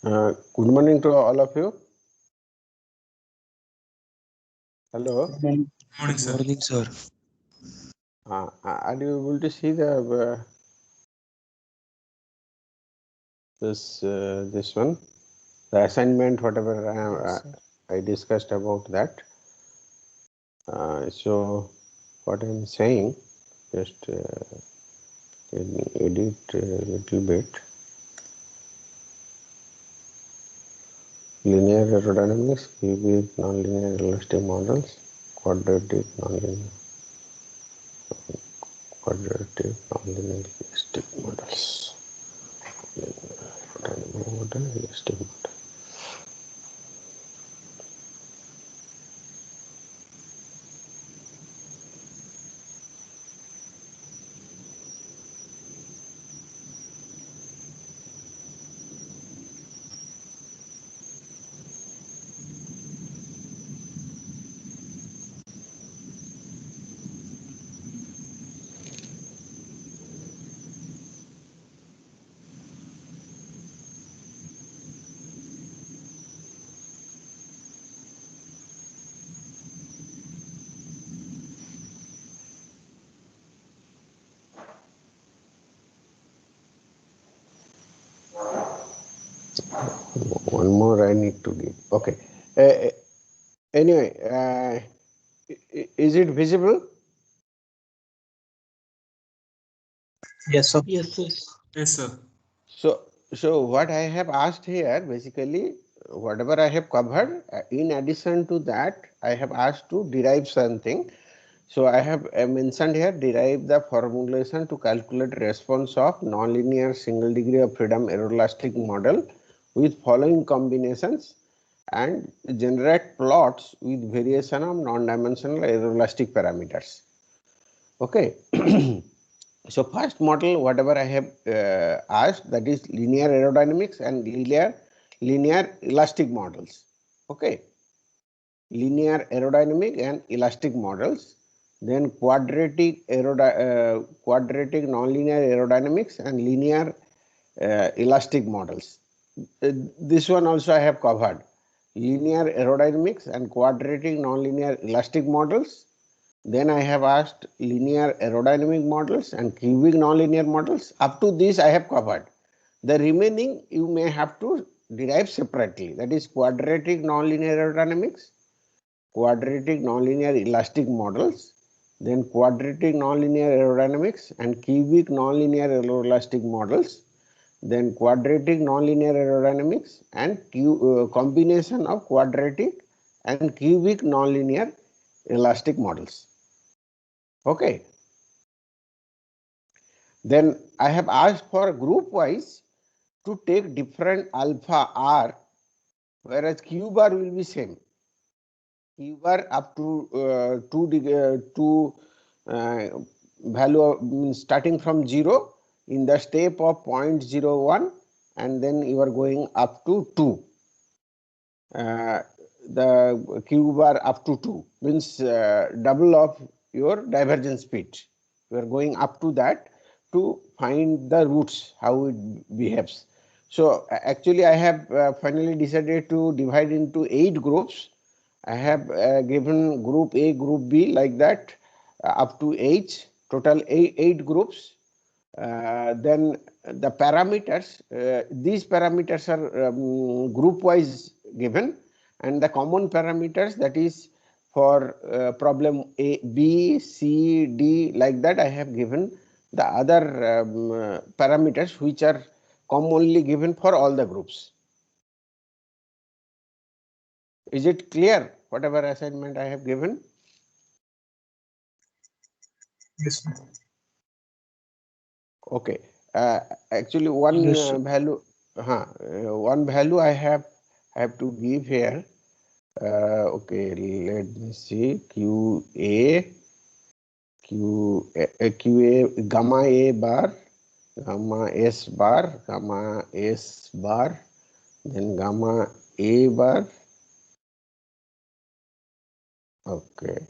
Good morning to all of you. Hello. Morning, Morning, sir. morning, sir. Are you able to see the this one, the assignment, whatever Yes, sir. I discussed about that. So what I'm saying, just let me edit a little bit. Linear aerodynamics, cubic nonlinear elastic models, quadratic nonlinear elastic models. Linear aerodynamic model, elastic model. One more I need to give. Okay. Anyway, is it visible? Yes, sir. Yes, sir. Yes, sir. So what I have asked here, basically, whatever I have covered, in addition to that, I have asked to derive something. So I have mentioned here, derive the formulation to calculate response of nonlinear single degree of freedom aeroelastic model with following combinations and generate plots with variation of non-dimensional aeroelastic parameters. Okay. So first model, whatever I have asked, that is linear aerodynamics and linear elastic models. Okay. Linear aerodynamic and elastic models. Then quadratic nonlinear aerodynamics and linear elastic models. This one also I have covered. Linear aerodynamics and quadratic nonlinear elastic models. Then I have asked linear aerodynamic models and cubic nonlinear models. Up to this I have covered. The remaining you may have to derive separately. That is quadratic nonlinear aerodynamics, quadratic nonlinear elastic models, then quadratic nonlinear aerodynamics and cubic nonlinear aeroelastic models, then quadratic nonlinear aerodynamics and combination of quadratic and cubic nonlinear elastic models. Okay. Then I have asked for group wise to take different alpha r, whereas q bar will be same. Q bar up to two value of, starting from 0 in the step of 0.01 and then you are going up to 2. The q bar up to 2 means double of your divergence speed. You are going up to that to find the roots, how it behaves. So actually I have finally decided to divide into 8 groups. I have given group A, group B like that up to H, total 8 groups. Then the parameters, these parameters are group wise given, and the common parameters, that is for problem A, B, C, D, like that I have given the other parameters which are commonly given for all the groups. Is it clear whatever assignment I have given? Yes, sir. Okay. Actually, one Yes, sir. one value I have to give here. Okay, let me see. QA gamma A bar, gamma S bar, gamma S bar, then gamma A bar. Okay.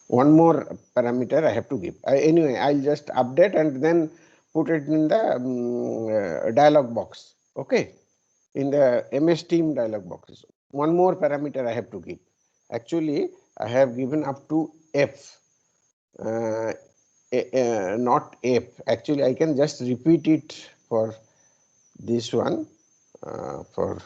One more parameter I have to give. Anyway, I'll just update and then put it in the dialog box. Okay. in the MS Team dialog boxes. One more parameter I have to give. Actually, I have given up to F, not F. Actually, I can just repeat it for this one. For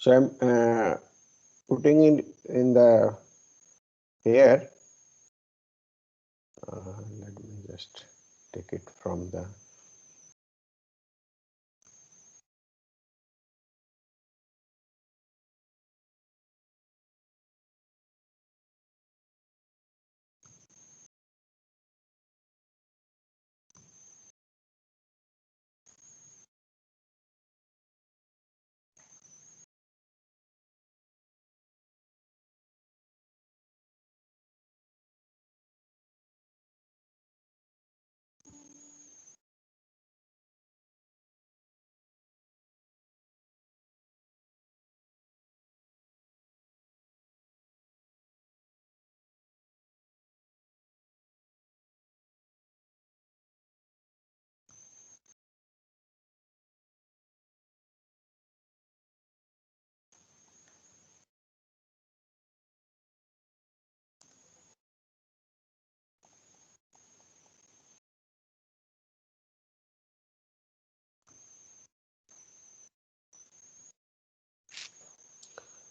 so I'm putting in the here. Let me just take it from the.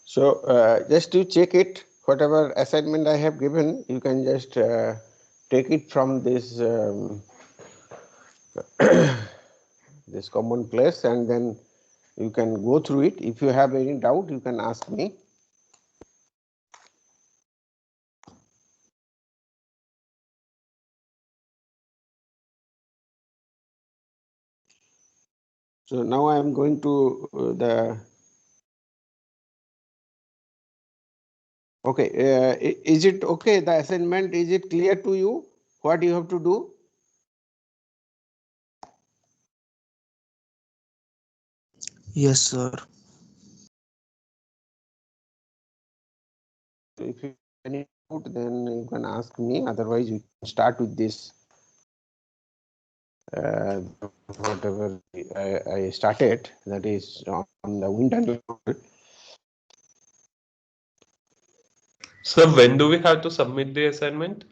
So just to check it, whatever assignment I have given, you can just take it from this this common place, and then you can go through it. If you have any doubt, you can ask me. So now I am going to the. Okay, is it okay? The assignment, is it clear to you? What you have to do? Yes, sir. If you have any doubt, then you can ask me. Otherwise, we can start with this. Whatever I started, that is on the winter. So when do we have to submit the assignment?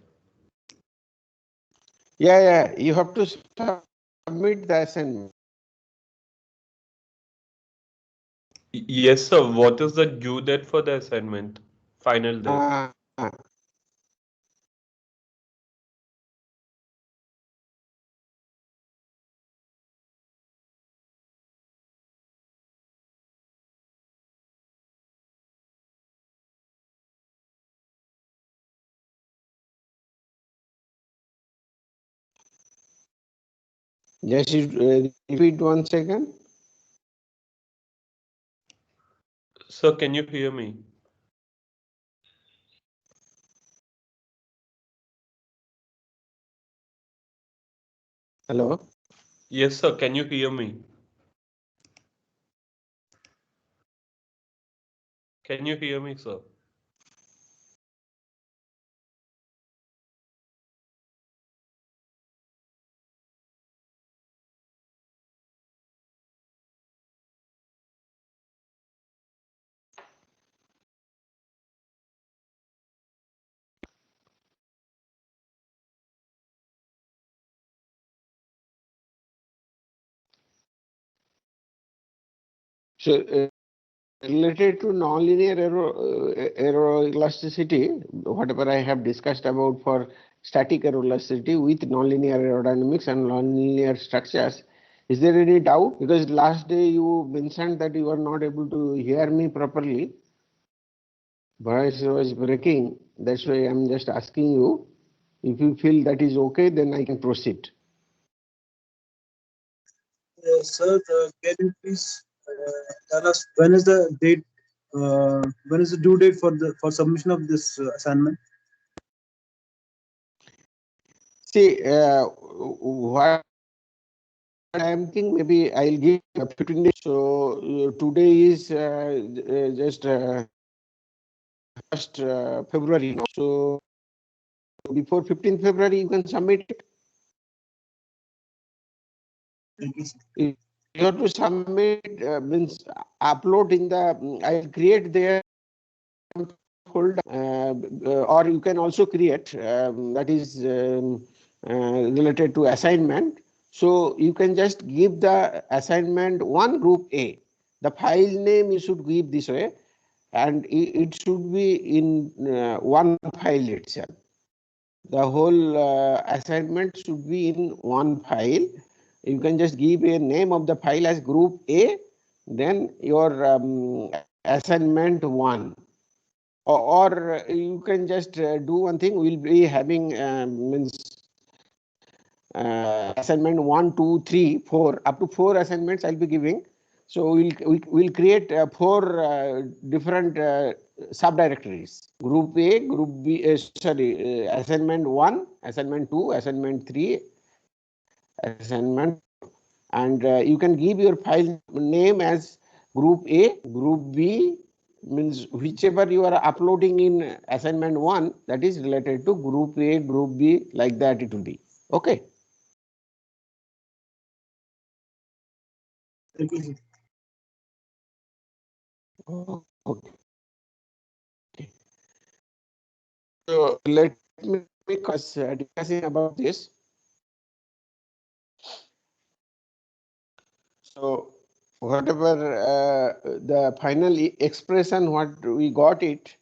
Yeah, you have to submit the assignment. Yes, sir. What is the due date for the assignment? Final date. Just repeat once again. Sir, can you hear me? Hello. Yes, sir. Can you hear me? Can you hear me, sir? So related to nonlinear error elasticity, whatever I have discussed about for static error elasticity with nonlinear aerodynamics and nonlinear structures, is there any doubt? Because last day you mentioned that you are not able to hear me properly. Voice was breaking. That's why I'm just asking you. If you feel that is okay, then I can proceed. Sir, can you please tell us when is the date? When is the due date for the submission of this assignment? See, what I am thinking, maybe I'll give 15 days. So today is just 1st February now. So before 15th February, you can submit it. Thank you, sir. You have to submit, means upload in the, I'll create there folder, or you can also create, that is related to assignment. So you can just give the assignment one group A. The file name you should give this way, and it should be in one file itself. The whole assignment should be in one file. You can just give a name of the file as group A, then your assignment 1. Or you can just do one thing. We'll be having means assignment 1, 2, 3, 4, up to 4 assignments I'll be giving. So we'll create 4 different subdirectories: group A, group B, assignment 1, assignment 2, assignment 3, assignment, and you can give your file name as group A, group B, means whichever you are uploading in assignment 1, that is related to group A, group B, like that it will be. Okay. Thank you, sir. Okay. So let me discussing about this. So whatever the final expression, what we got it,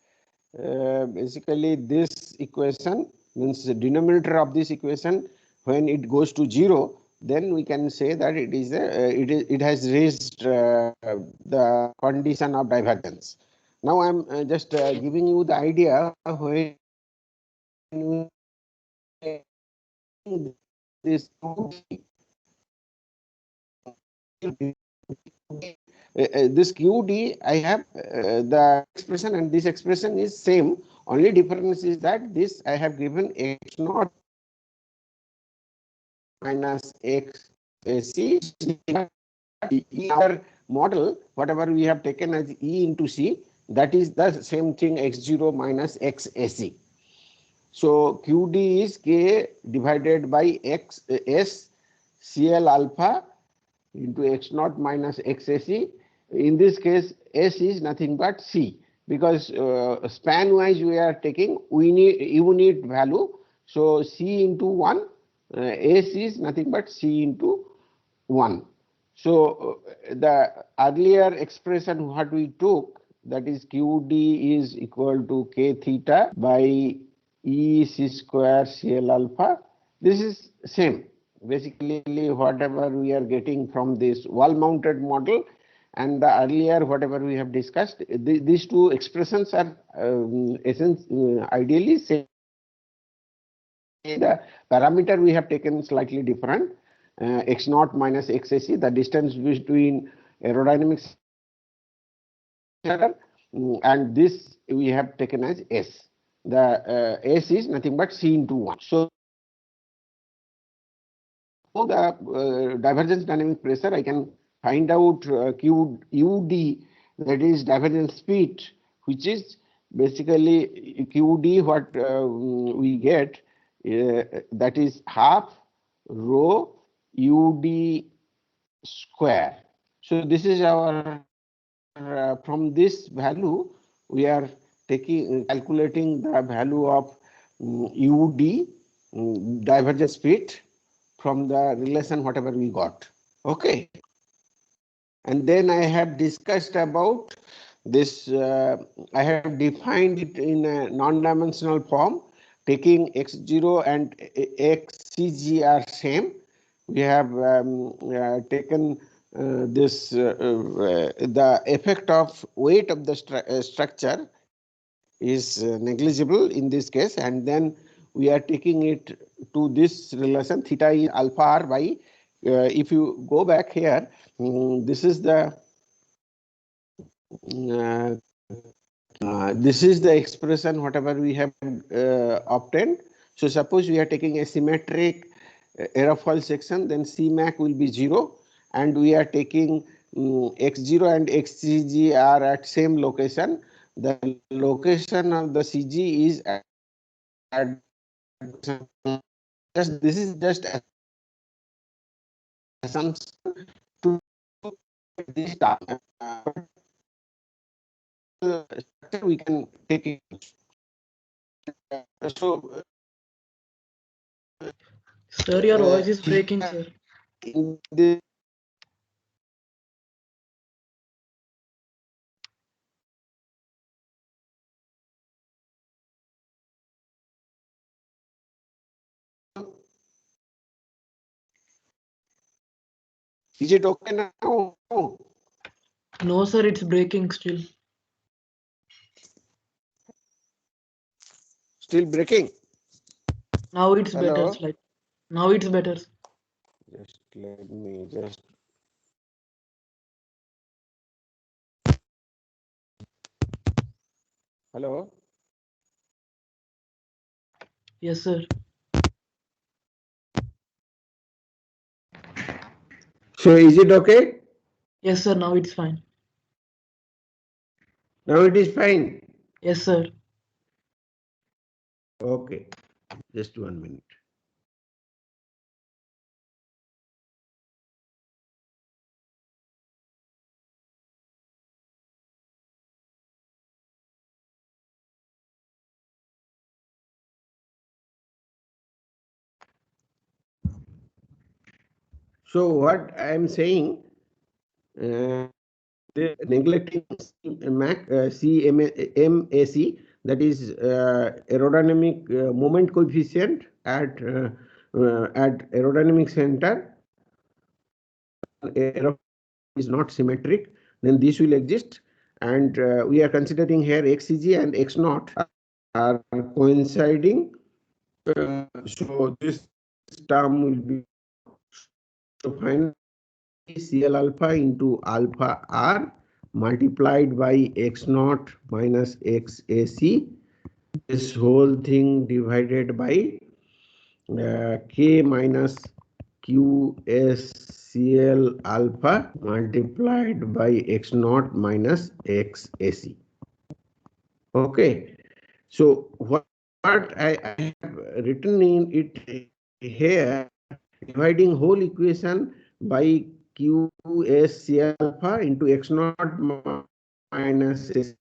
basically this equation means the denominator of this equation, when it goes to 0, then we can say that it is it has reached the condition of divergence. Now I'm just giving you the idea when you this this QD, I have the expression, and this expression is same. Only difference is that this I have given x naught minus x c. In our model, whatever we have taken as E into C, that is the same thing, x0 minus x ac. So QD is K divided by x S Cl alpha into x naught minus xac. In this case, S is nothing but C, because span wise we are taking unit value. So C into 1, S is nothing but C into 1. So the earlier expression what we took, that is QD is equal to K theta by E C square Cl alpha. This is same. Basically, whatever we are getting from this wall mounted model and the earlier whatever we have discussed, these two expressions are ideally same. The parameter we have taken slightly different, x naught minus xac, the distance between aerodynamic center, and this we have taken as S. The S is nothing but C into 1. So the divergence dynamic pressure, I can find out QUD, that is divergence speed, which is basically QD, what we get, that is half rho UD square. So this is our, from this value, we are taking calculating the value of UD, divergence speed, from the relation whatever we got. Okay. And then I have discussed about this, I have defined it in a non-dimensional form, taking x0 and xcg are same. We have taken this the effect of weight of the structure is negligible in this case, and then we are taking it to this relation theta is alpha r by, if you go back here, this is the expression whatever we have obtained. So suppose we are taking a symmetric aerofoil section, then Cmac will be 0, and we are taking x0 and xcg are at same location. The location of the CG is at just this is just assumption to this term. We can take it. So Sir, your voice is breaking, sir. in this is it okay now? No, sir, it's breaking still. Still breaking? Now it's better. Hello? Like now it's better. Just let me just. Hello? Yes, sir. So is it okay? Yes, sir. Now it's fine. Now it is fine. Yes, sir. Okay. Just 1 minute. So what I am saying, neglecting CMAC, that is aerodynamic moment coefficient at aerodynamic center, is not symmetric, then this will exist, and we are considering here xcg and x naught are coinciding. So this term will be, so finally CL alpha into alpha r multiplied by x naught minus xac, this whole thing divided by k minus qscl alpha multiplied by x naught minus xac. Okay, so what I have written in it here, dividing whole equation by qsc alpha into x naught minus ac,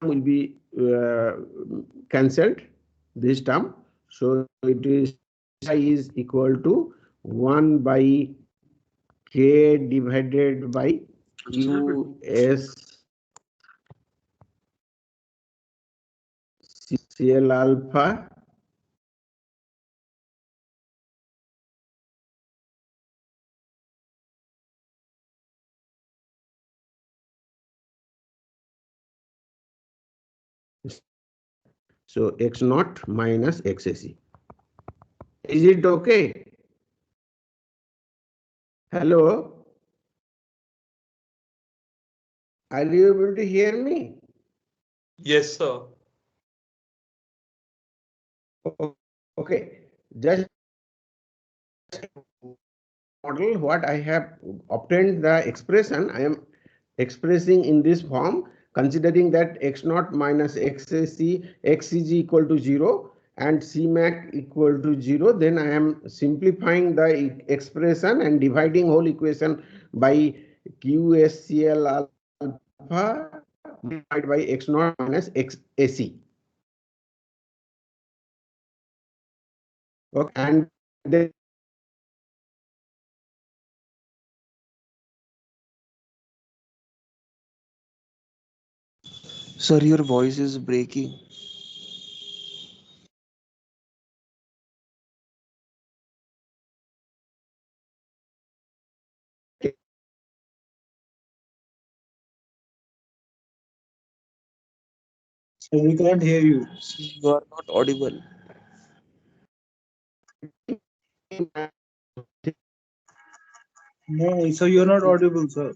will be cancelled, this term. So it is equal to 1 by k divided by qs cl alpha so x naught minus xac. Is it okay? Hello? Are you able to hear me? Yes, sir. Okay, just model what I have obtained the expression, I am expressing in this form, considering that x naught minus xc xcg equal to 0 and cmac equal to 0, then I am simplifying the expression and dividing whole equation by qscl alpha multiplied by x naught minus xac. Okay, and then Sir, your voice is breaking. We can't hear you. You are not audible. No, so you're not audible, sir.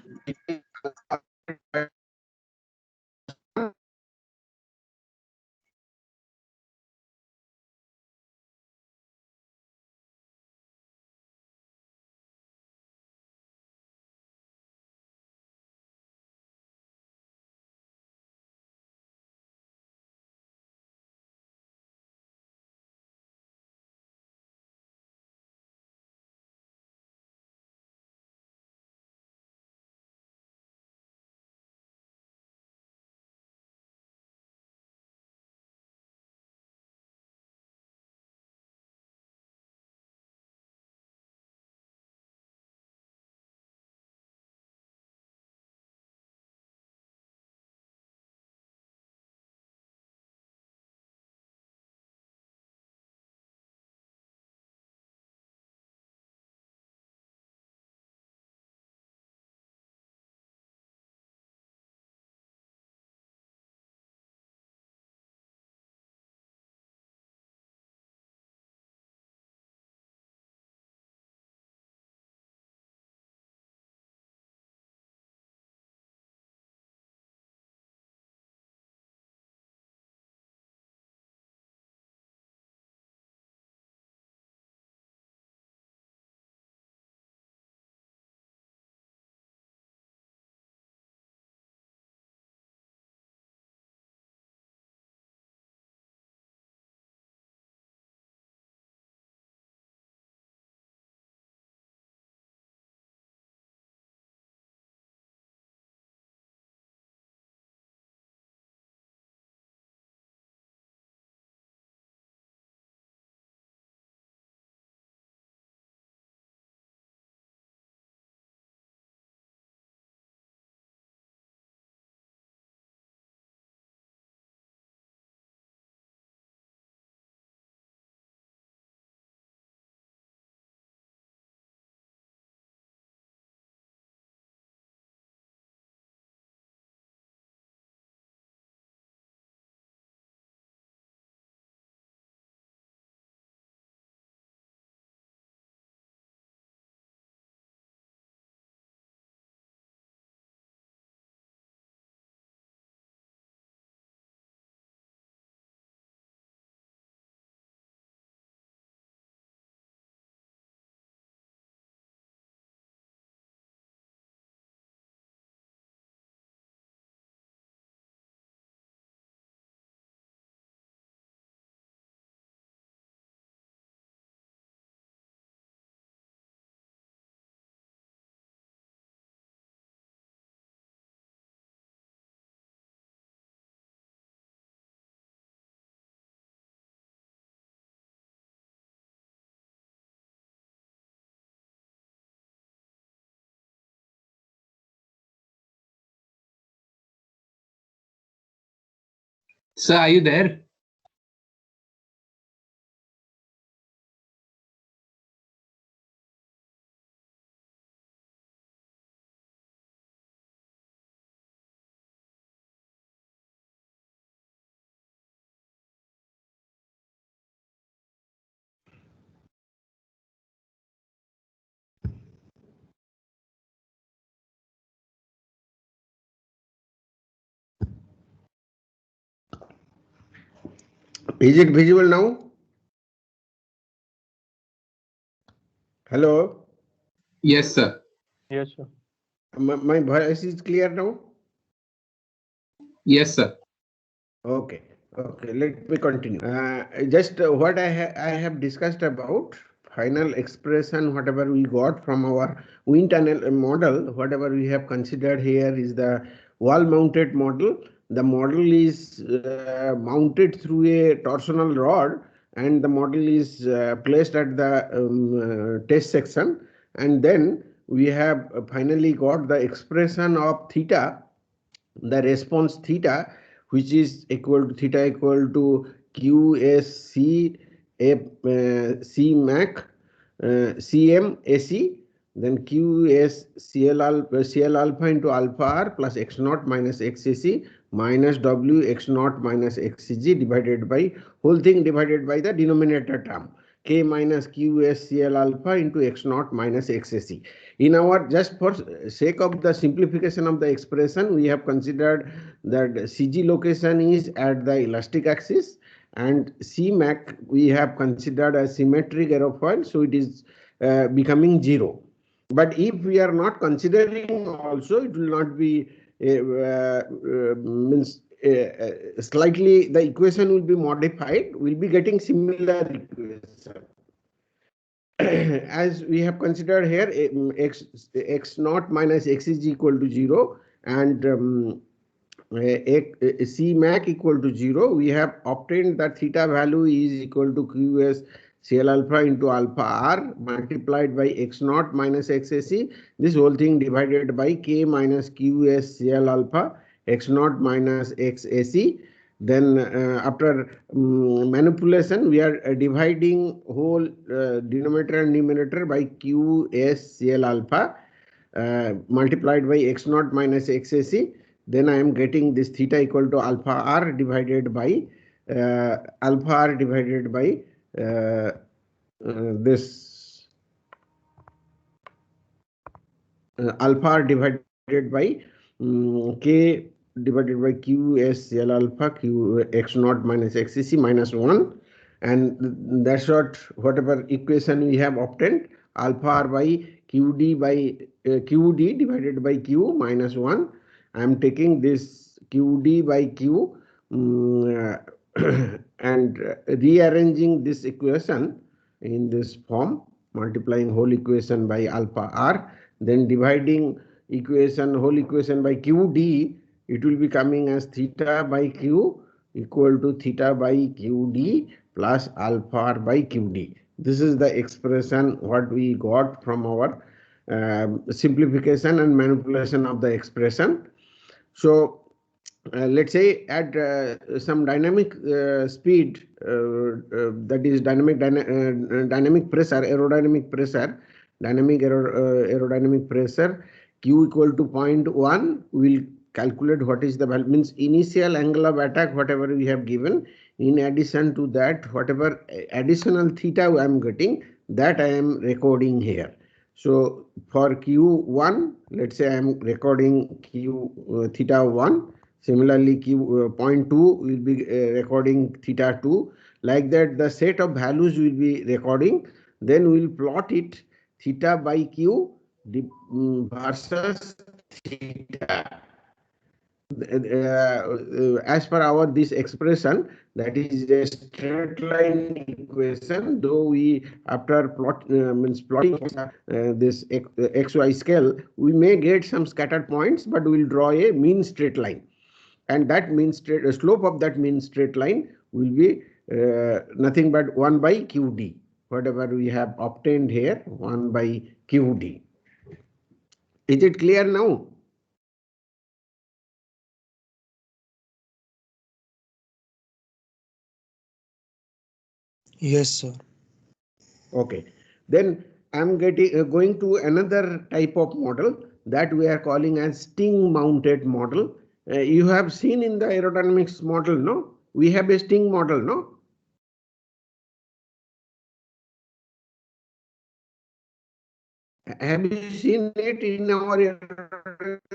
Sir, are you there? Is it visible now? Hello? Yes, sir. Yes, sir. My voice is clear now? Yes, sir. Okay, okay, let me continue. Just what I have discussed about final expression, whatever we got from our wind tunnel model, whatever we have considered here is the wall mounted model. The model is mounted through a torsional rod, and the model is placed at the test section, and then we have finally got the expression of theta, the response theta, which is equal to theta equal to QSC C mac CM AC then QS CL alpha into alpha R plus X naught minus XAC minus W X naught minus XCG divided by whole thing divided by the denominator term K minus QS CL alpha into X naught minus XAC. In our, just for sake of the simplification of the expression, we have considered that CG location is at the elastic axis and Cmac we have considered as symmetric aerofoil, so it is becoming 0. But if we are not considering also, it will not be means slightly the equation will be modified. We'll be getting similar equation. As we have considered here, x naught minus x is equal to 0 and C mac equal to 0. We have obtained that theta value is equal to QS CL alpha into alpha R multiplied by X naught minus XAC. This whole thing divided by K minus QS CL alpha X naught minus XAC. Then after manipulation, we are dividing whole denominator and numerator by QS CL alpha multiplied by X naught minus XAC. Then I am getting this theta equal to alpha R divided by this alpha R divided by K divided by QS CL alpha Q X naught minus XCC minus 1, and that's whatever equation we have obtained, alpha R by QD divided by Q minus 1. I am taking this QD by Q and rearranging this equation in this form, multiplying whole equation by alpha R, then dividing whole equation by QD. It will be coming as theta by Q equal to theta by QD plus alpha R by QD. This is the expression what we got from our simplification and manipulation of the expression. So let's say at some dynamic speed, that is dynamic pressure, aerodynamic pressure, Q equal to 0.1, we will calculate what is the value, means initial angle of attack, whatever we have given. In addition to that, whatever additional theta I am getting, that I am recording here. So for Q1, let's say I am recording Q theta 1. Similarly, Q 0.2 will be recording theta 2. Like that, the set of values will be recording. Then we will plot it theta by Q versus theta. As per our this expression, that is a straight line equation, though we after plotting this xy scale, we may get some scattered points, but we will draw a mean straight line, and that mean slope of that mean straight line will be nothing but 1 by QD, whatever we have obtained here, 1 by QD. Is it clear now? Yes, sir. Okay, then I'm going to another type of model that we are calling as sting mounted model. You have seen in the aerodynamics model, no? We have a sting model, no? Have you seen it in our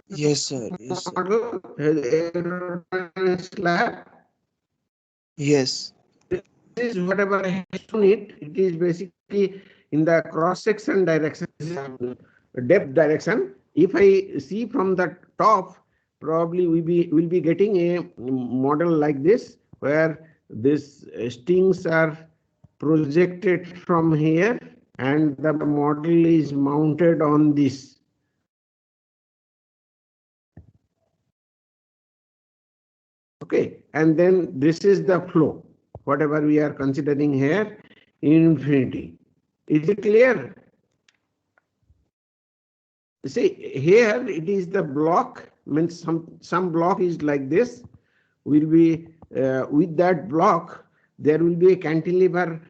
Yes, sir. Yes, sir. model, aerodynamics lab? Yes. This is whatever I have shown it. It is basically in the cross section direction, depth direction. If I see from the top, probably we will be getting a model like this, where these stings are projected from here and the model is mounted on this. Okay, and then this is the flow, whatever we are considering here in infinity. Is it clear? See, here it is the block, means some block is like this, will be with that block there will be a cantilever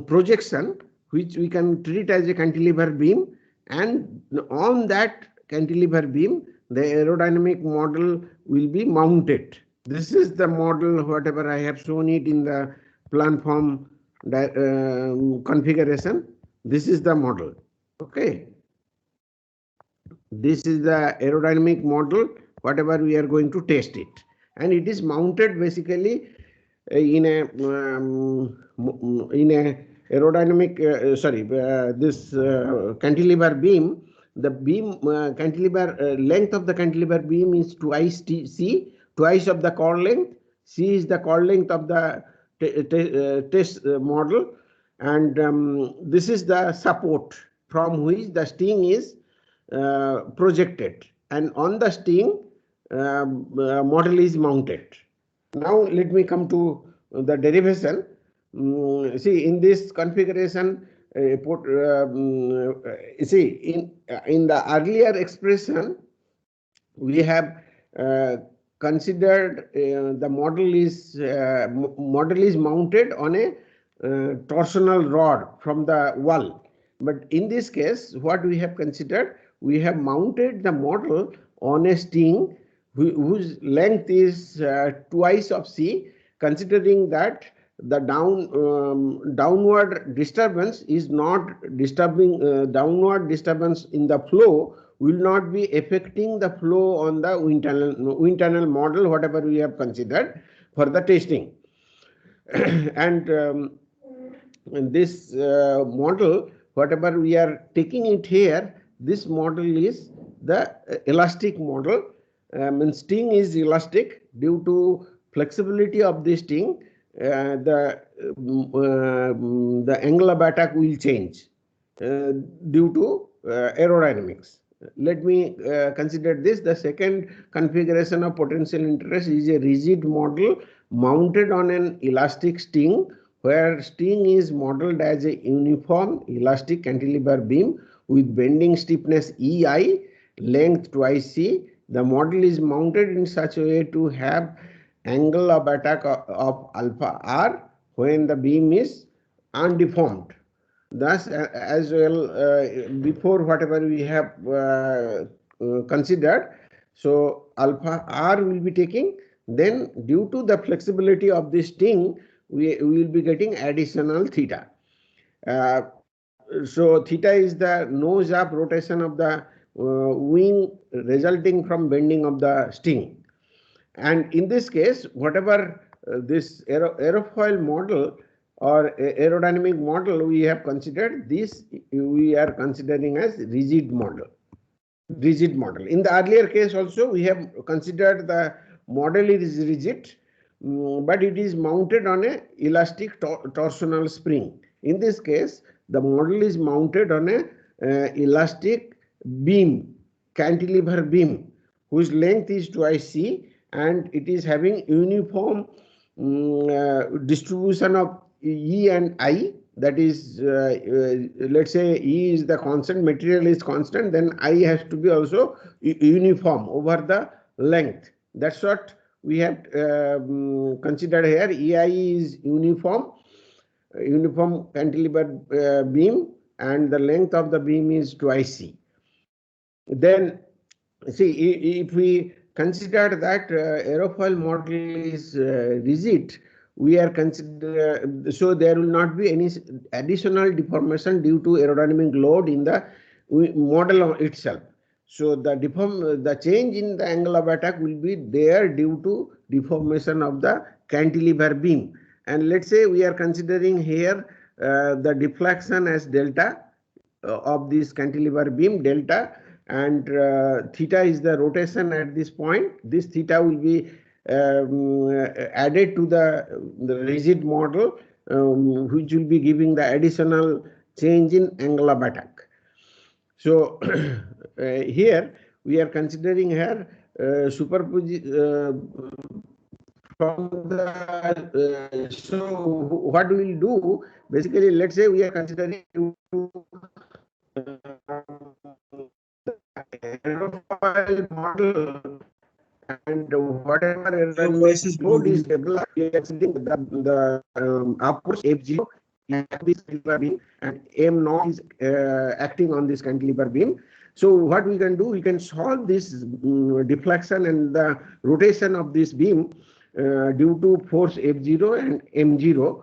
projection, which we can treat as a cantilever beam, and on that cantilever beam, the aerodynamic model will be mounted. This is the model, whatever I have shown it in the plan form configuration. This is the model. Okay. This is the aerodynamic model, whatever we are going to test it. And it is mounted basically in a aerodynamic, this cantilever beam. The beam cantilever length of the cantilever beam is twice C, twice of the chord length. C is the chord length of the test model, and this is the support from which the sting is projected, and on the sting model is mounted. Now let me come to the derivation. See, in this configuration, see, in the earlier expression, we have considered the model is mounted on a torsional rod from the wall. But in this case, what we have considered, we have mounted the model on a sting whose length is twice of C, considering that the downward disturbance is not disturbing, downward disturbance in the flow will not be affecting the flow on the wind tunnel model, whatever we have considered for the testing. And this model, whatever we are taking it here, this model is the elastic model. Sting is elastic due to flexibility of the sting. The angle of attack will change due to aerodynamics. Let me consider this. The second configuration of potential interest is a rigid model mounted on an elastic sting, where sting is modeled as a uniform elastic cantilever beam with bending stiffness EI, length twice C. The model is mounted in such a way to have angle of attack of alpha R when the beam is undeformed. Thus, as well, before whatever we have considered, so alpha R will be taking, then due to the flexibility of this sting, we will be getting additional theta. So theta is the nose up rotation of the wing resulting from bending of the sting. And in this case, whatever this aerofoil model or aerodynamic model we have considered, this we are considering as rigid model. Rigid model. In the earlier case also, we have considered the model is rigid, but it is mounted on a elastic torsional spring. In this case, the model is mounted on a elastic beam, cantilever beam, whose length is twice C, and it is having uniform distribution of E and I. That is, let's say E is the constant, material is constant, then I has to be also uniform over the length. That's what we have considered here. EI is uniform cantilever beam, and the length of the beam is twice C. Then, see, if we consider that aerofoil model is rigid, we are consider, so there will not be any additional deformation due to aerodynamic load in the model itself. So the change in the angle of attack will be there due to deformation of the cantilever beam. And let's say we are considering here the deflection as delta of this cantilever beam, delta, and theta is the rotation at this point. This theta will be added to the rigid model, which will be giving the additional change in angle of attack. So here we are considering here superposition from the so what we will do basically, let's say we are considering aerofoil model, and whatever Your voice is load is developed, we are considering the upwards F0 this cantilever beam, and M naught is acting on this cantilever beam. So what we can do, we can solve this deflection and the rotation of this beam due to force F0 and M0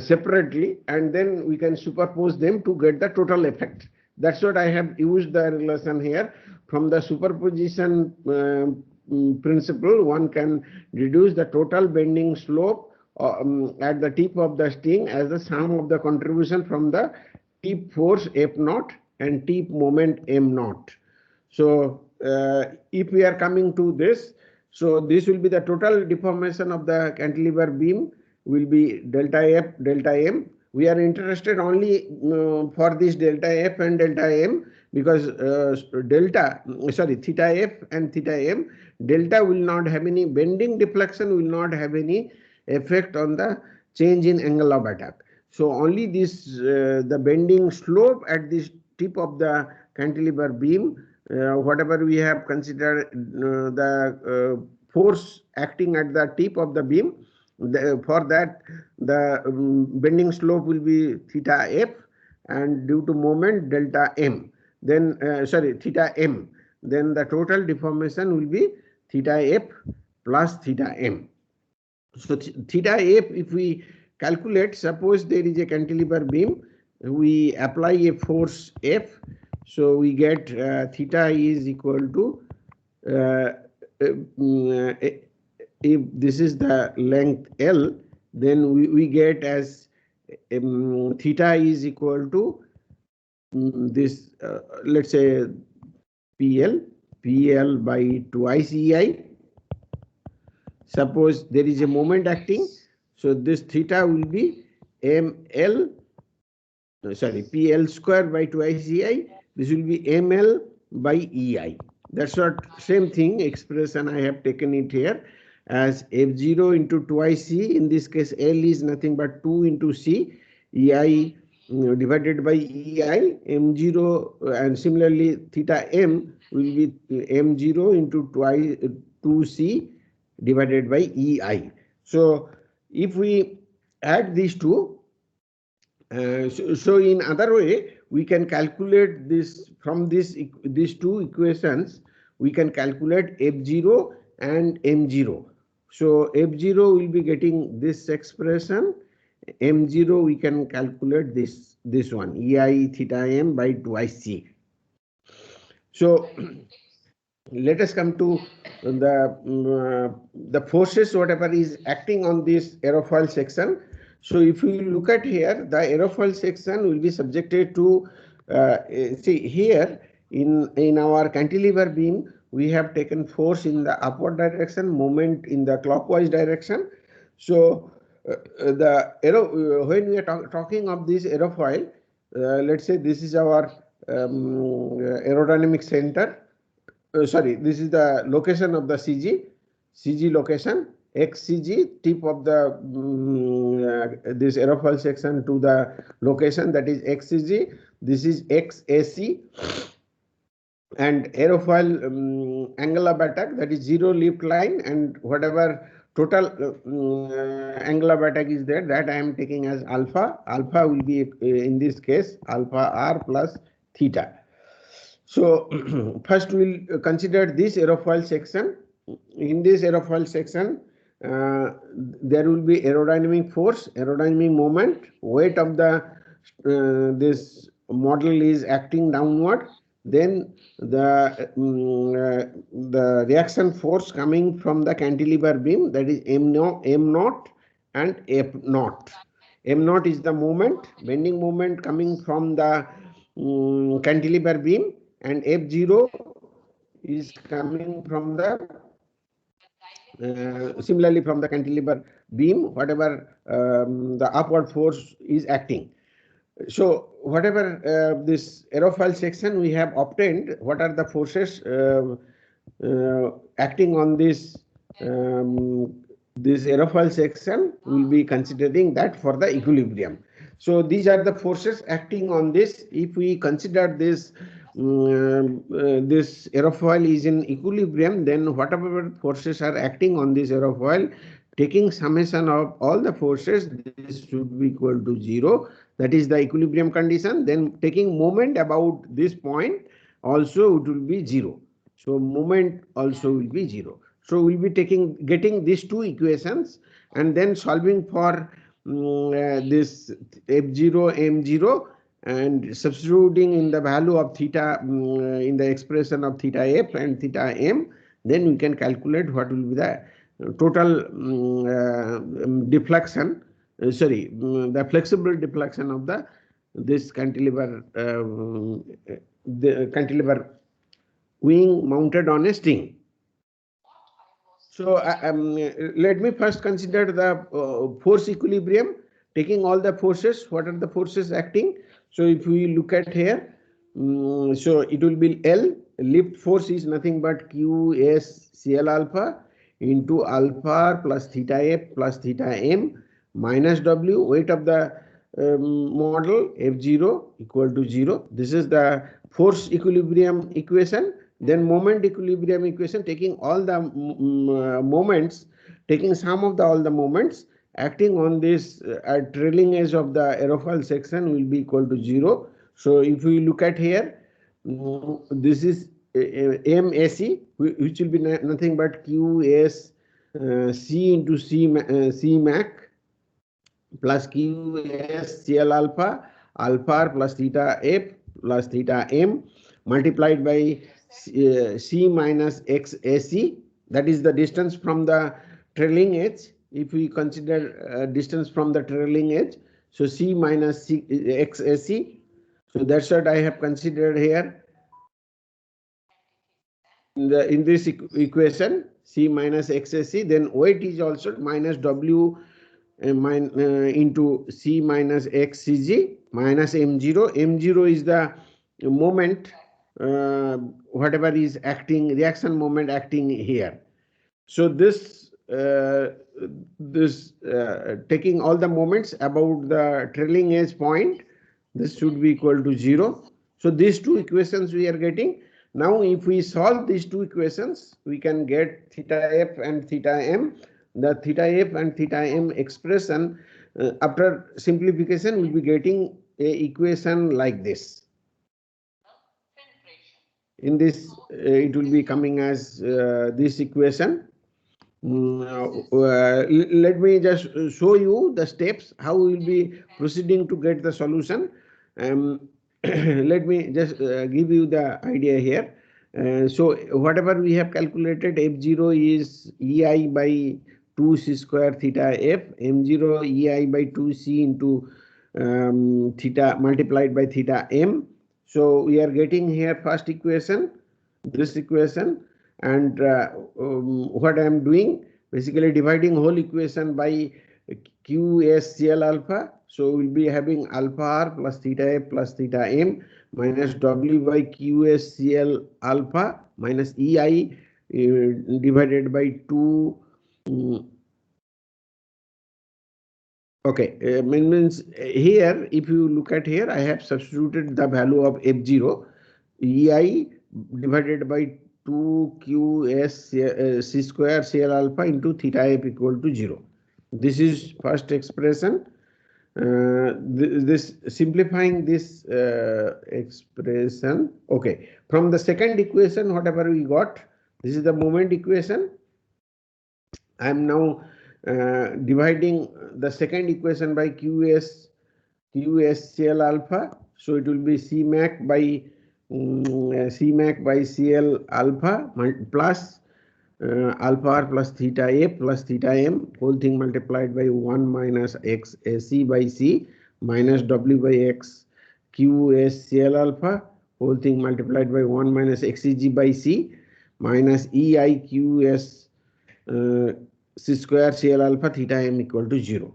separately, and then we can superpose them to get the total effect. That's what I have used the relation here. From the superposition principle, one can reduce the total bending slope at the tip of the sting as the sum of the contribution from the tip force F0 and tip moment M0. So if we are coming to this, so this will be the total deformation of the cantilever beam will be delta F, delta M. We are interested only for this delta F and delta M, because theta F and theta M, delta will not have any bending, deflection will not have any effect on the change in angle of attack. So only this the bending slope at this tip of the cantilever beam, whatever we have considered the force acting at the tip of the beam, for that the bending slope will be theta F, and due to moment delta M, then theta M, then the total deformation will be theta F plus theta M. So theta F, if we calculate, suppose there is a cantilever beam, we apply a force F, so we get theta is equal to if this is the length L, then we get as theta is equal to this, let's say PL by twice EI. Suppose there is a moment acting, so this theta will be PL square by twice EI. This will be ML by EI. That's what same thing expression I have taken it here as F0 into twice C. In this case, L is nothing but 2 into C, EI divided by EI, M0, and similarly theta M will be M0 into 2C divided by EI. So if we add these two, so in other way, we can calculate this from these two equations, we can calculate F0 and M0. So F0 will be getting this expression, M0 we can calculate this one, EI theta M by twice C. So let us come to the forces whatever is acting on this aerofoil section. So if we look at here, the aerofoil section will be subjected to see here in our cantilever beam, we have taken force in the upward direction, moment in the clockwise direction. So when we are talking of this aerofoil, let's say this is our aerodynamic center. This is the location of the CG location, XCG, tip of the this aerofoil section to the location, that is XCG. This is XAC, and aerofoil angle of attack, that is zero lift line, and whatever total angle of attack is there, that I am taking as alpha. Alpha will be in this case alpha R plus theta. So first we will consider this aerofoil section. In this aerofoil section, there will be aerodynamic force, aerodynamic moment, weight of the this model is acting downward. Then the reaction force coming from the cantilever beam, that is M0 and F0. M0 is the moment, bending moment coming from the cantilever beam, and F0 is coming from the similarly from the cantilever beam, whatever the upward force is acting. So whatever this aerofoil section we have obtained, what are the forces acting on this this aerofoil section, will be considering that for the equilibrium. So these are the forces acting on this. If we consider this this aerofoil is in equilibrium, then whatever forces are acting on this aerofoil taking summation of all the forces, this should be equal to 0. That is the equilibrium condition. Then taking moment about this point, also it will be 0. So moment also will be 0. So we'll be getting these two equations and then solving for this F0, M0 and substituting in the value of theta in the expression of theta F and theta M. Then we can calculate what will be the total deflection, the flexible deflection of this cantilever, the cantilever wing mounted on a string. So let me first consider the force equilibrium, taking all the forces. What are the forces acting? So if we look at here, so it will be L, lift force is nothing but QS CL alpha into alpha plus theta F plus theta M minus W, weight of the model F0 equal to 0. This is the force equilibrium equation. Then moment equilibrium equation, taking all the moments, taking sum of all the moments acting on this trailing edge of the aerofoil section will be equal to 0. So if we look at here, this is MAC, which will be nothing but QS C into C Mac plus QS CL alpha, alpha plus theta F plus theta M multiplied by C minus XAC, that is the distance from the trailing edge. If we consider distance from the trailing edge, so C minus XAC. So that's what I have considered here. In this equation, C minus XAC, then weight is also minus W into C minus XCG minus M0. M0 is the moment, whatever is acting, reaction moment acting here. So this taking all the moments about the trailing edge point, this should be equal to 0. So these two equations we are getting. Now if we solve these two equations, we can get theta F and theta M. The theta F and theta M expression after simplification will be getting a equation like this. In this it will be coming as this equation. Let me just show you the steps how we will be proceeding to get the solution. Let me just give you the idea here. So whatever we have calculated, F0 is EI by 2c square theta F, M0 EI by 2c into theta multiplied by theta M. So we are getting here first equation, this equation, and what I am doing, basically dividing whole equation by QSCL alpha. So we'll be having alpha R plus theta F plus theta M minus W by QSCL alpha minus EI divided by 2. Okay, means here, if you look at here, I have substituted the value of F0, EI divided by 2QS C square CL alpha into theta F equal to 0. This is first expression. This simplifying this expression. Okay, from the second equation, whatever we got, this is the moment equation. I am now dividing the second equation by QSCL alpha. So it will be Cmac by CL alpha plus alpha R plus theta F plus theta M, whole thing multiplied by 1 minus X AC by C minus W by X QSCL alpha, whole thing multiplied by 1 minus XCG by C minus EIQS C square CL alpha theta M equal to 0.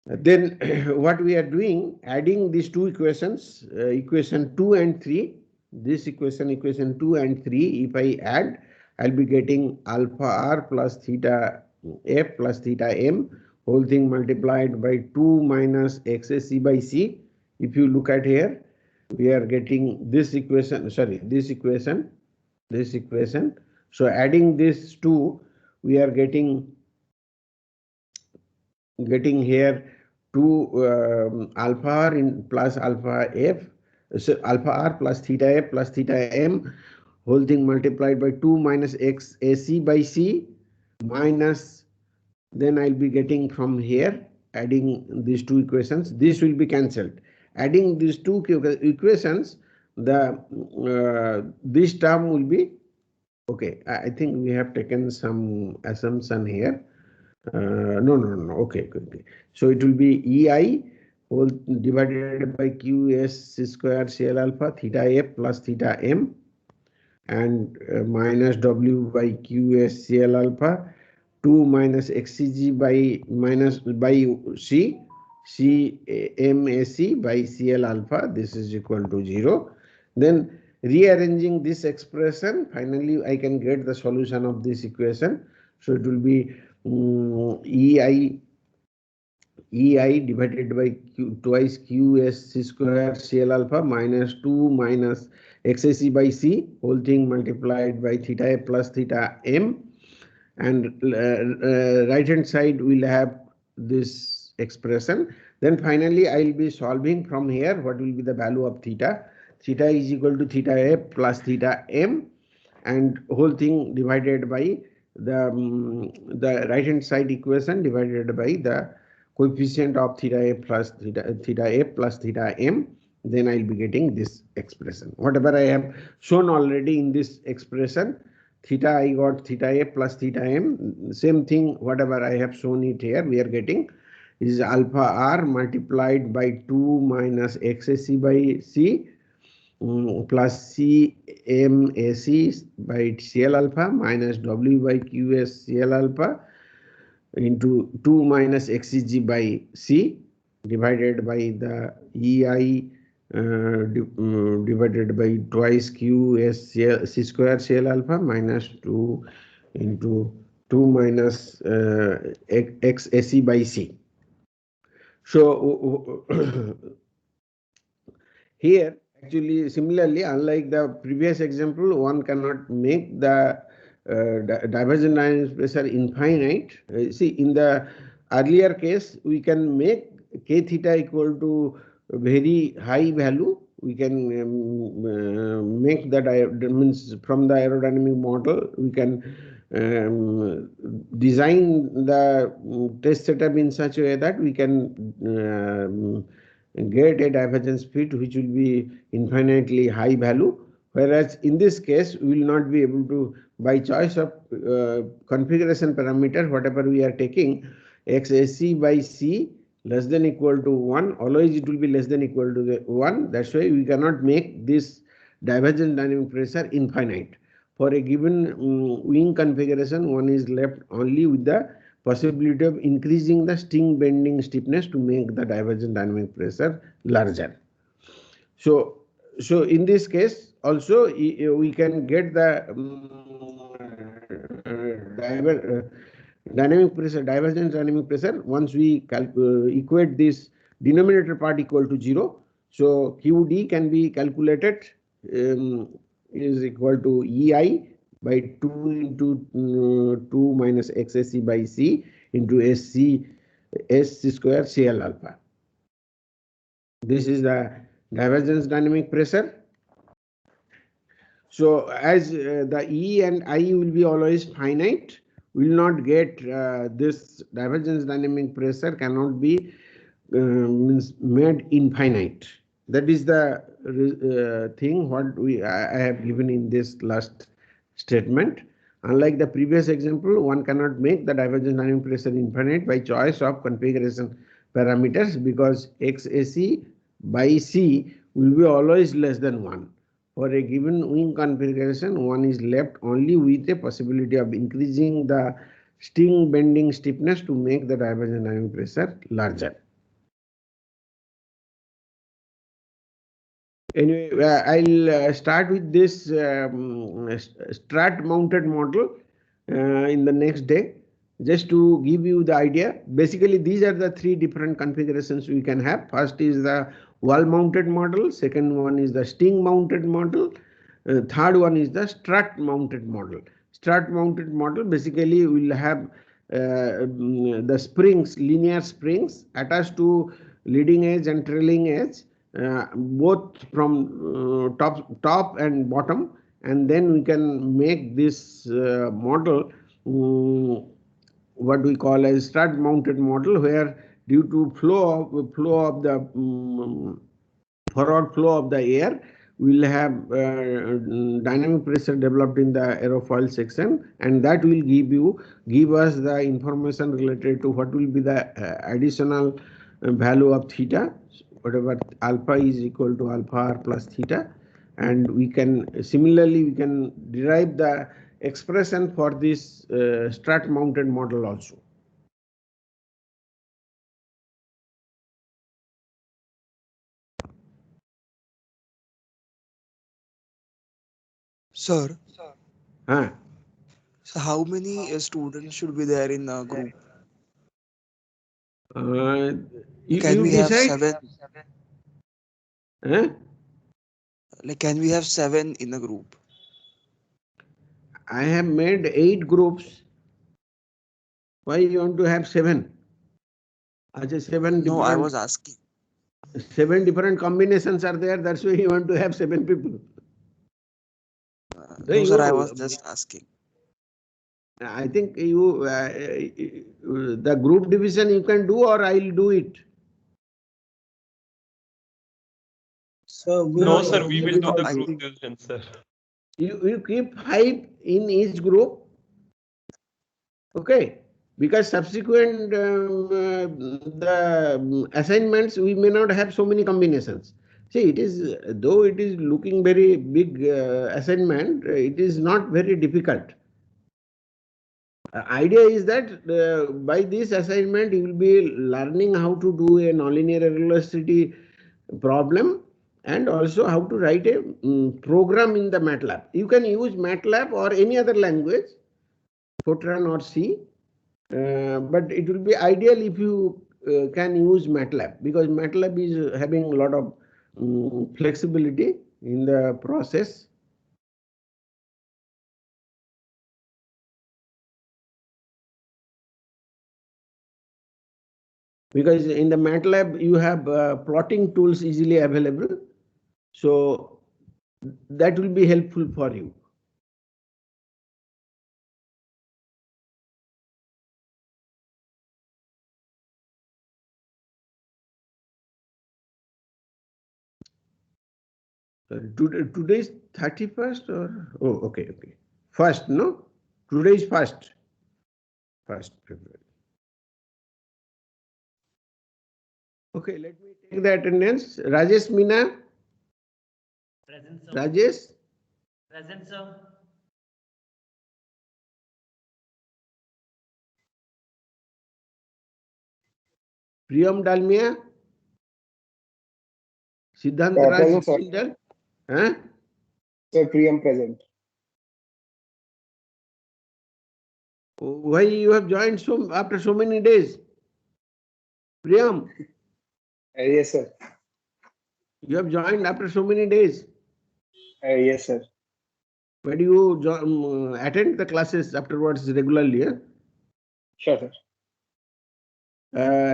Then what we are doing, adding these two equations, equation 2 and 3, this equation 2 and 3, if I add, I'll be getting alpha R plus theta F plus theta M, whole thing multiplied by 2 minus XAC by C. If you look at here, we are getting this equation, sorry, this equation. So adding these two, we are getting here 2 alpha r in plus alpha f, so alpha r plus theta f plus theta m, whole thing multiplied by 2 minus x ac by c, minus, then I'll be getting from here, adding these two equations, this will be cancelled. Adding these two equations, the this term will be okay. I think we have taken some assumption here. No. Okay. So it will be EI whole divided by QS square CL alpha theta F plus theta M, and minus W by QS CL alpha 2 minus XCG by C CMAC by CL alpha. This is equal to 0. Then rearranging this expression, finally I can get the solution of this equation. So it will be EI divided by twice QS square CL alpha minus 2 minus XAC by C, whole thing multiplied by theta A plus theta M, and right hand side will have this expression. Then finally I will be solving from here what will be the value of theta. Theta is equal to theta A plus theta M, and whole thing divided by the right hand side equation divided by the coefficient of theta A plus theta M. Then I will be getting this expression. Whatever I have shown already in this expression, theta I got theta A plus theta M. Same thing, whatever I have shown it here, we are getting is alpha r multiplied by 2 minus XAC by C plus CMAC by CL alpha minus W by QS CL alpha into 2 minus XCG by C divided by the EI divided by twice QS C square CL alpha minus 2 into 2 minus XAC by C. So here actually similarly, unlike the previous example, one cannot make the divergent dynamic pressure infinite. See, in the earlier case, we can make k theta equal to a very high value. We can make that means from the aerodynamic model, we can design the test setup in such a way that we can get a divergence fit which will be infinitely high value. Whereas in this case, we will not be able to, by choice of configuration parameter, whatever we are taking, XAC by C less than equal to 1, always it will be less than equal to 1. That's why we cannot make this divergent dynamic pressure infinite. For a given wing configuration, one is left only with the possibility of increasing the sting bending stiffness to make the divergent dynamic pressure larger. So in this case also we can get the divergent dynamic pressure once we equate this denominator part equal to 0. So QD can be calculated is equal to EI by 2 into 2 minus XAC by C into S square CL alpha. This is the divergence dynamic pressure. So as the E and I will be always finite, we will not get this divergence dynamic pressure cannot be made infinite. That is the thing what I have given in this last statement. Unlike the previous example, one cannot make the divergence dynamic pressure infinite by choice of configuration parameters, because XAC by C will be always less than 1. For a given wing configuration, one is left only with a possibility of increasing the sting bending stiffness to make the divergent dynamic pressure larger. Anyway, I'll start with this strut mounted model in the next day, just to give you the idea. Basically, these are the 3 different configurations we can have. First is the wall mounted model, second one is the sting mounted model, third one is the strut mounted model. strut mounted model, basically we'll have the springs, linear springs attached to leading edge and trailing edge, both from top and bottom, and then we can make this model what we call as strut mounted model, where due to flow of the forward flow of the air, we will have dynamic pressure developed in the aerofoil section, and that will give us the information related to what will be the additional value of theta, whatever alpha is equal to alpha r plus theta, and we can similarly derive the expression for this strut mounted model also. Sir, Huh? so how many students should be there in a group? You We have decide. 7? Huh? Like, can we have 7 in a group? I have made 8 groups. Why you want to have 7? Ajay, 7 No, I different, was asking. 7 different combinations are there. That's why you want to have 7 people. No, You- sir, I was just asking. I think you the group division you can do, or I'll do it. So No, No, sir, we will do the I group think- division, sir. You keep 5 in each group. Okay, because subsequent the assignments we may not have so many combinations. See, it is, though it is looking very big assignment, it is not very difficult. Idea is that by this assignment you will be learning how to do a nonlinear irregularity problem, and also how to write a program in the MATLAB. You can use MATLAB or any other language, Fortran or C, but it will be ideal if you can use MATLAB, because MATLAB is having a lot of flexibility in the process. Because in the MATLAB you have plotting tools easily available, so that will be helpful for you. Today is 31st, or okay. First, no? Today is first February. Okay, let me take the attendance. Rajesh Meena. Present, sir. Rajesh. Present, sir. Priyam Dalmia. Siddhant Raj present, sir. Jindal. Huh? Sir, Priyam present. Why you have joined after so many days? Priyam, Yes, sir. you have joined after so many days. Yes, sir. Where do you attend the classes afterwards regularly? Huh? Sure, sir.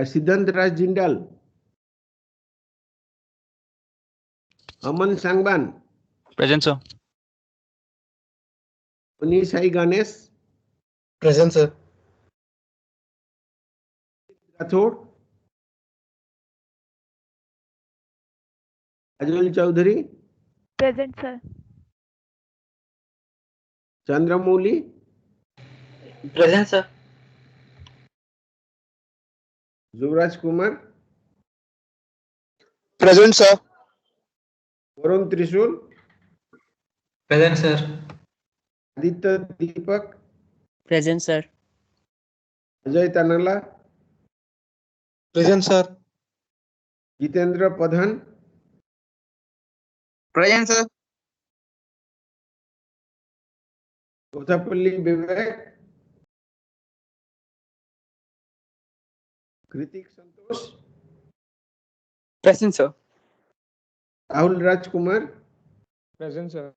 Siddhant Raj Jindal. Aman Sangban. Present, sir. Pani Sai Ganesh. Present, sir. Rathod. Ajmal Chaudhary. Present, sir. Chandramouli. Present, sir. Yuvraj Kumar. Present, sir. Varun Trishul. Present, sir. Aditya Deepak. Present, sir. Ajay Tanala. Present, sir. Jitendra Pradhan. Present, sir. Kothapalli Vivek. Kritik Santosh. Present, sir. Rahul Rajkumar. Present, sir.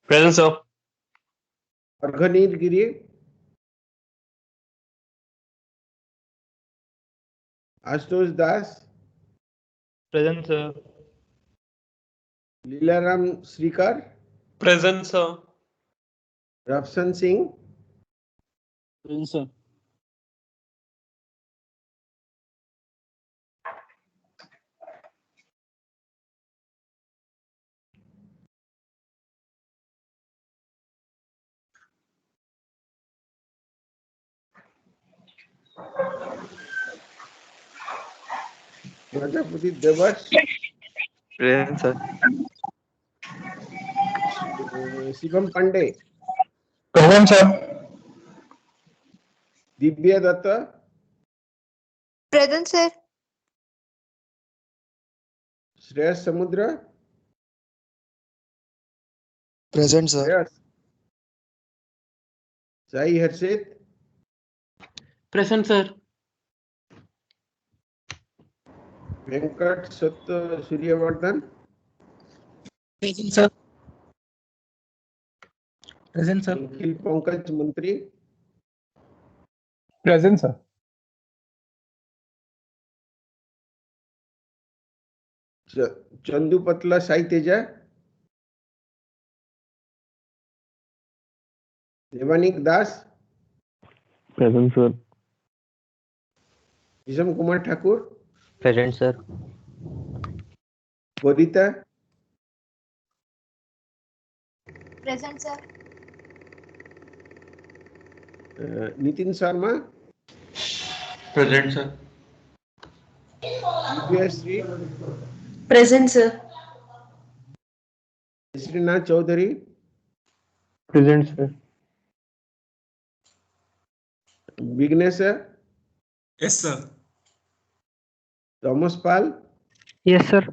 Present, sir. Arghanir Giri, Ashutosh Das, Present, sir. Lilaram Srikar, Present, sir. Rafsan Singh, Present, sir. Prajapati Devas, Present, sir. Shivam Pandey, Present, sir. Divya Datta, Present, sir. Shreyas Samudra, Present, sir. Shreyas, Sai Harshit, Present, sir. Venkat Satya Suryavardhan, Present, sir. Present, sir. Nikhil Pankaj Mantri, Present, sir. Chandu Patla Sai Teja, Devanik Das, Present, sir. Isham Kumar Thakur, Present, sir. Bodhita, Present, sir. Nitin Sharma, Present, sir. Divyasri, Present, sir. Srinath Chaudhary, Present, sir. Vignesha, Yes, sir. Thomas Pal, Yes, sir.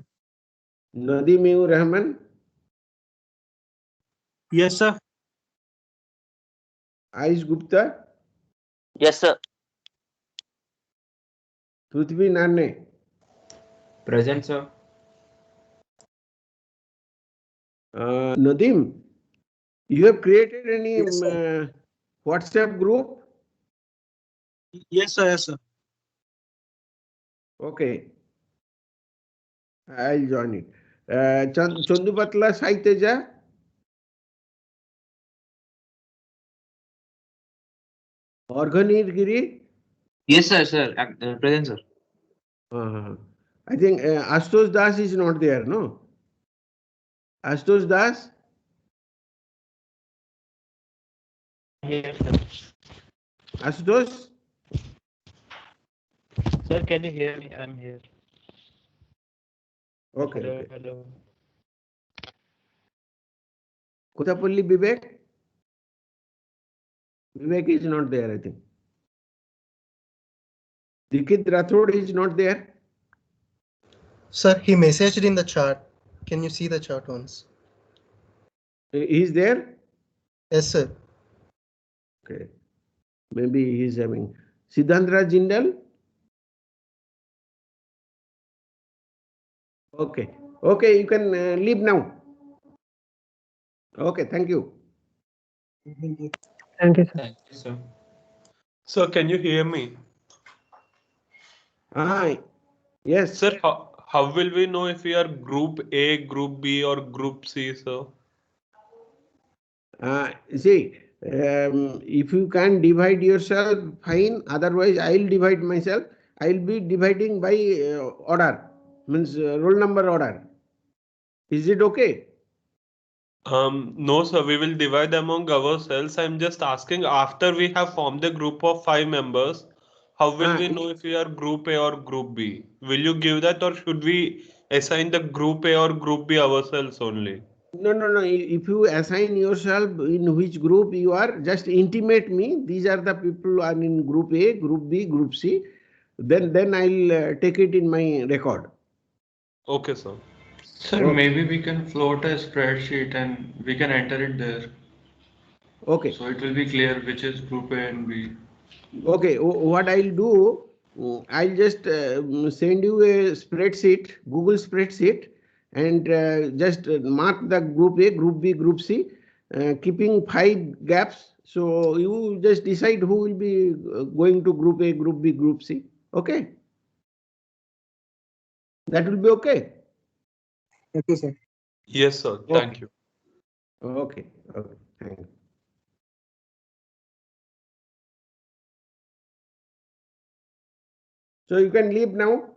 Nadim Rahman, Yes, sir. Aish Gupta, Yes, sir. Prithvi Narne, Present, sir. Nadim, you have created any Yes, sir. WhatsApp group? Yes, sir. Yes, sir. Okay, I'll join it. Chandu Patla Sai Teja, Arghanir Giri, Yes, sir, sir. Present, sir. I think Ashutosh Das is not there, no? Ashutosh Das, Here, sir. Ashutosh, Sir, can you hear me? I'm here. okay. Hello, Okay. hello. Kotapalli Vivek, Vivek is not there, I think. Dikit Rathod is not there. Sir, he messaged in the chat. Can you see the chat once? He is there? Yes, sir. Okay. Maybe he is having. Siddhandra Jindal? Okay. Okay, you can leave now. Okay, thank you. Thank you. Thank you, sir. Thank you, sir. Sir, can you hear me? Yes. Sir, how will we know if we are group A, group B, or group C, sir? See, if you can divide yourself, fine. Otherwise, I'll divide myself. I'll be dividing by order, means roll number order. Is it okay? No, sir, we will divide among ourselves. I'm just asking, after we have formed a group of 5 members, how will we know if we are group A or group B? Will you give that, or should we assign the group A or group B ourselves only? No. If you assign yourself in which group you are, just intimate me. These are the people who are in group A, group B, group C. Then I'll take it in my record. Okay, sir. Sir, Okay. maybe we can float a spreadsheet and we can enter it there. Okay. So it will be clear which is group A and B. Okay. What I'll do, I'll just send you a spreadsheet, Google spreadsheet, and just mark the group A, group B, group C. keeping 5 gaps. So you just decide who will be going to group A, group B, group C. Okay. That will be okay. Okay, sir. Yes, sir. Thank you. Okay. Okay. Thank you. So you can leave now.